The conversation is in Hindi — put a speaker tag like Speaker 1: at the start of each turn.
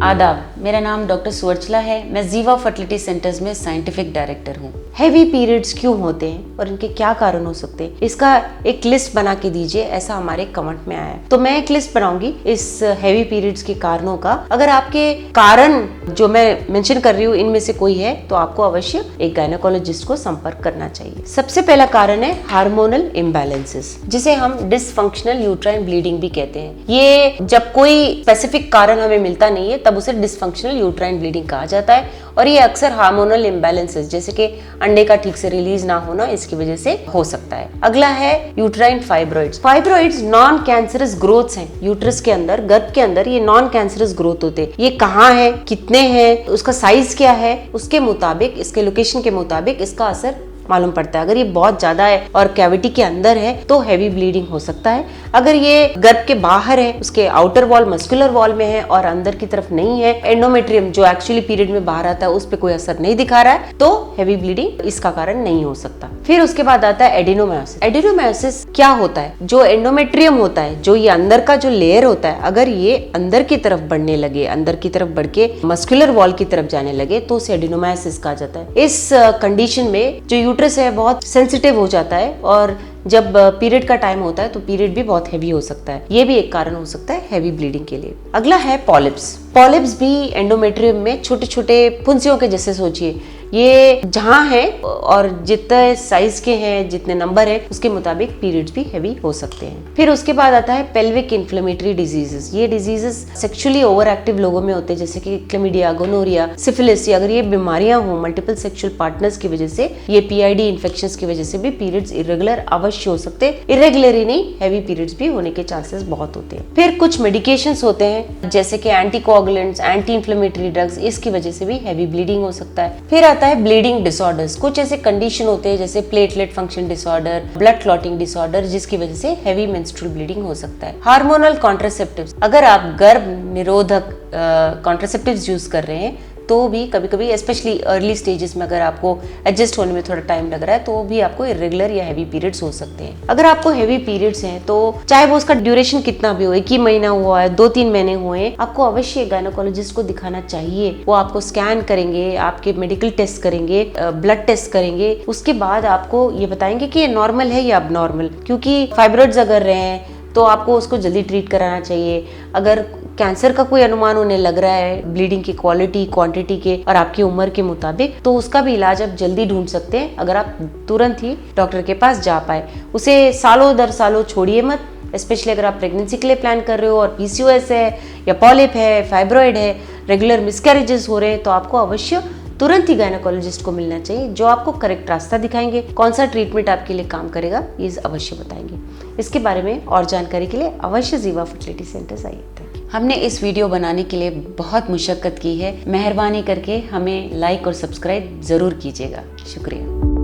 Speaker 1: आदाब, मेरा नाम डॉक्टर सुवर्चला है। मैं जीवा फर्टिलिटी सेंटर्स में साइंटिफिक डायरेक्टर हूँ। हैवी पीरियड्स क्यों होते हैं और इनके क्या कारण हो सकते हैं, इसका एक लिस्ट बना के दीजिए, ऐसा हमारे कमेंट में आया है। तो मैं एक लिस्ट बनाऊंगी इस हैवी पीरियड्स के कारणों का। अगर आपके कारण जो मैं मेंशन कर रही हूँ इनमें से कोई है तो आपको अवश्य एक गायनेकोलॉजिस्ट को संपर्क करना चाहिए। सबसे पहला कारण है हार्मोनल इम्बैलेंसेस, जिसे हम डिसफंक्शनल यूट्राइन ब्लीडिंग भी कहते हैं। ये जब कोई स्पेसिफिक कारण हमें मिलता नहीं है तब उसे डिसफंक्शनल यूट्राइन ब्लीडिंग कहा जाता है, और ये अक्सर हार्मोनल इम्बैलेंसेस जैसे कि अंडे का ठीक से रिलीज ना होना, इसकी वजह से हो सकता है। अगला है uterine fibroids. Fibroids non cancerous growths हैं यूट्रस के अंदर, गर्भ के अंदर ये नॉन कैंसरस ग्रोथ होते हैं। ये कहाँ है, कितने हैं, उसका साइज क्या है, उसके मुताबिक, इसके लोकेशन के मुताबिक इसका असर मालूम पड़ता है। अगर ये बहुत ज्यादा है और कैविटी के अंदर है तो हैवी ब्लीडिंग हो सकता है। अगर ये गर्भ के बाहर है, उसके आउटर वॉल मस्कुलर वॉल में है और अंदर की तरफ नहीं है, एंडोमेट्रियम जो एक्चुअली पीरियड में बाहर आता है उस पर कोई असर नहीं दिखा रहा है, तो हैवी ब्लीडिंग इसका कारण नहीं हो सकता। फिर उसके बाद आता है एडिनोमायोसिस। एडिनोमायोसिस क्या होता है? जो एंडोमेट्रियम होता है, जो ये अंदर का जो लेयर होता है, अगर ये अंदर की तरफ बढ़ने लगे, अंदर की तरफ बढ़ के मस्कुलर वॉल की तरफ जाने लगे तो उसे एडिनोमायोसिस कहा जाता है। इस कंडीशन में जो यूट्रस है बहुत सेंसिटिव हो जाता है और जब पीरियड का टाइम होता है तो पीरियड भी बहुत हैवी हो सकता है। ये भी एक कारण हो सकता है हैवी ब्लीडिंग के लिए। अगला है पॉलिप्स। पॉलिप्स भी एंडोमेट्रियम में छोटे छोटे फुंसियों के जैसे सोचिए, ये जहाँ है और जितने साइज के हैं, जितने नंबर है, उसके मुताबिक पीरियड्स भी हैवी हो सकते हैं। फिर उसके बाद आता है पेल्विक इन्फ्लेमेटरी डिजीजेस। ये डिजीजेस सेक्सुअली ओवर एक्टिव लोगों में होते हैं, जैसे कि क्लेमिडिया, गोनोरिया, सिफिलिस। अगर ये बीमारियां हो मल्टीपल सेक्सुअल पार्टनर्स की वजह से, ये पीआईडी इन्फेक्शंस की वजह से भी पीरियड्स इरेगुलर अवश्य हो सकते हैं। इरेगुलर ही नहीं, हैवी पीरियड्स भी होने के चांसेस बहुत होते हैं। फिर कुछ मेडिकेशंस होते हैं जैसे कि एंटीकोगुलेंट्स, एंटी इन्फ्लेमेटरी ड्रग्स, इसकी वजह से भी हैवी ब्लीडिंग हो सकता है। फिर आता है ब्लीडिंग डिसऑर्डर्स। कुछ ऐसे कंडीशन होते हैं जैसे platelet function disorder, blood clotting disorder, जिसकी वजह से हैवी मेंस्ट्रुअल ब्लीडिंग हो सकता है। Hormonal contraceptives. अगर आप गर्भ निरोधक कॉन्ट्रासेप्टिव्स यूज कर रहे हैं तो भी कभी कभी स्पेशली अर्ली स्टेजेस में अगर आपको एडजस्ट होने में थोड़ा टाइम लग रहा है तो भी आपको इरेगुलर या हैवी पीरियड्स हो सकते हैं। अगर आपको हैवी पीरियड्स हैं तो चाहे वो उसका ड्यूरेशन कितना भी हो, 1 ही महीना हुआ है, 2-3 महीने हुए हैं, आपको अवश्य गायनेकोलॉजिस्ट को दिखाना चाहिए। वो आपको स्कैन करेंगे, आपके मेडिकल टेस्ट करेंगे, ब्लड टेस्ट करेंगे, उसके बाद आपको ये बताएंगे कि ये नॉर्मल है या अब नॉर्मल। क्योंकि फाइब्रॉइड्स अगर रहे हैं तो आपको उसको जल्दी ट्रीट कराना चाहिए। अगर कैंसर का कोई अनुमान उन्हें लग रहा है ब्लीडिंग की क्वालिटी, क्वांटिटी के और आपकी उम्र के मुताबिक, तो उसका भी इलाज आप जल्दी ढूंढ सकते हैं अगर आप तुरंत ही डॉक्टर के पास जा पाए। उसे सालों दर सालों छोड़िए मत, स्पेशली अगर आप प्रेगनेंसी के लिए प्लान कर रहे हो और पीसीओएस है या पॉलिप है, फाइब्रॉइड है, रेगुलर मिसकैरेजेस हो रहे हैं, तो आपको अवश्य तुरंत ही गायनेकोलॉजिस्ट को मिलना चाहिए, जो आपको करेक्ट रास्ता दिखाएंगे, कौन सा ट्रीटमेंट आपके लिए काम करेगा ये अवश्य बताएंगे। इसके बारे में और जानकारी के लिए अवश्य जीवा फर्टिलिटी सेंटर्स आइए। हमने इस वीडियो बनाने के लिए बहुत मुशक्कत की है, मेहरबानी करके हमें लाइक और सब्सक्राइब जरूर कीजिएगा। शुक्रिया।